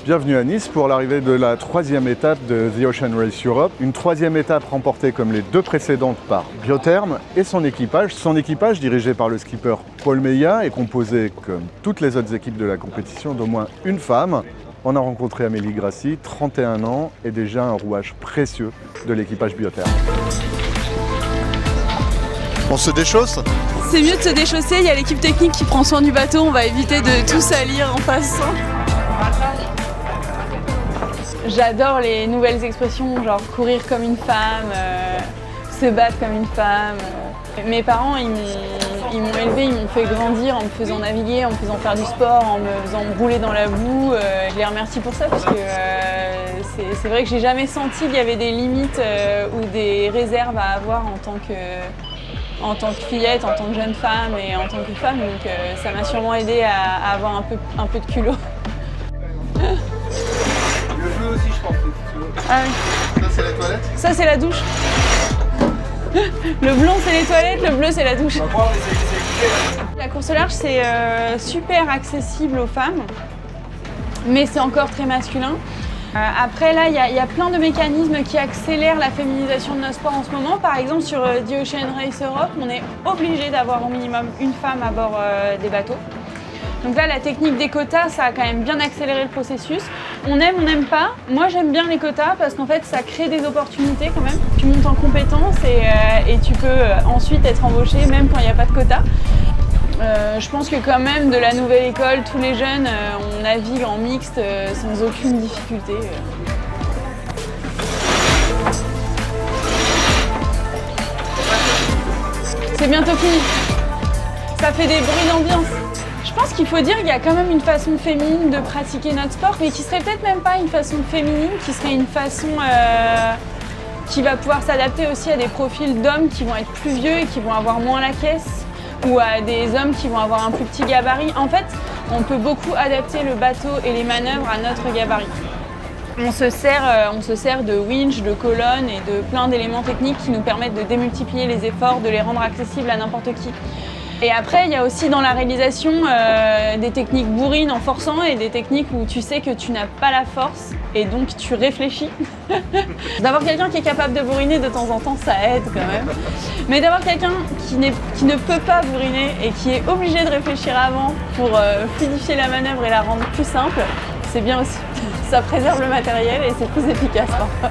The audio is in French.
Bienvenue à Nice pour l'arrivée de la troisième étape de The Ocean Race Europe. Une troisième étape remportée comme les deux précédentes par Biotherm et son équipage. Son équipage, dirigé par le skipper Paul Meillat, est composé, comme toutes les autres équipes de la compétition, d'au moins une femme. On a rencontré Amélie Grassi, 31 ans, et déjà un rouage précieux de l'équipage Biotherm. On se déchausse ? C'est mieux de se déchausser, il y a l'équipe technique qui prend soin du bateau, on va éviter de tout salir en passant. J'adore les nouvelles expressions, genre courir comme une femme, se battre comme une femme. Mes parents, ils m'ont élevée, ils m'ont fait grandir en me faisant naviguer, en me faisant faire du sport, en me faisant rouler dans la boue. Je les remercie pour ça parce que c'est vrai que j'ai jamais senti qu'il y avait des limites ou des réserves à avoir en tant que fillette, en tant que jeune femme et en tant que femme. Donc ça m'a sûrement aidée à avoir un peu de culot. Le bleu aussi, je pense. Ah oui. Ça, c'est la toilette ? Ça, c'est la douche. Le blond, c'est les toilettes, le bleu, c'est la douche. La course au large, c'est super accessible aux femmes, mais c'est encore très masculin. Après, là, il y a plein de mécanismes qui accélèrent la féminisation de notre sport en ce moment. Par exemple, sur The Ocean Race Europe, on est obligé d'avoir au minimum une femme à bord des bateaux. Donc là, la technique des quotas, ça a quand même bien accéléré le processus. On n'aime pas. Moi, j'aime bien les quotas parce qu'en fait, ça crée des opportunités quand même. Tu montes en compétences et tu peux ensuite être embauché même quand il n'y a pas de quotas. Je pense que quand même, de la nouvelle école, tous les jeunes, on navigue en mixte sans aucune difficulté. C'est bientôt fini. Ça fait des bruits d'ambiance. Je pense qu'il faut dire qu'il y a quand même une façon féminine de pratiquer notre sport, mais qui serait peut-être même pas une façon féminine, qui serait une façon qui va pouvoir s'adapter aussi à des profils d'hommes qui vont être plus vieux et qui vont avoir moins la caisse, ou à des hommes qui vont avoir un plus petit gabarit. En fait, on peut beaucoup adapter le bateau et les manœuvres à notre gabarit. On se sert de winch, de colonnes et de plein d'éléments techniques qui nous permettent de démultiplier les efforts, de les rendre accessibles à n'importe qui. Et après, il y a aussi dans la réalisation des techniques bourrines en forçant et des techniques où tu sais que tu n'as pas la force et donc tu réfléchis. D'avoir quelqu'un qui est capable de bourriner de temps en temps, ça aide quand même. Mais d'avoir quelqu'un qui ne peut pas bourriner et qui est obligé de réfléchir avant pour fluidifier la manœuvre et la rendre plus simple, c'est bien aussi. Ça préserve le matériel et c'est plus efficace parfois.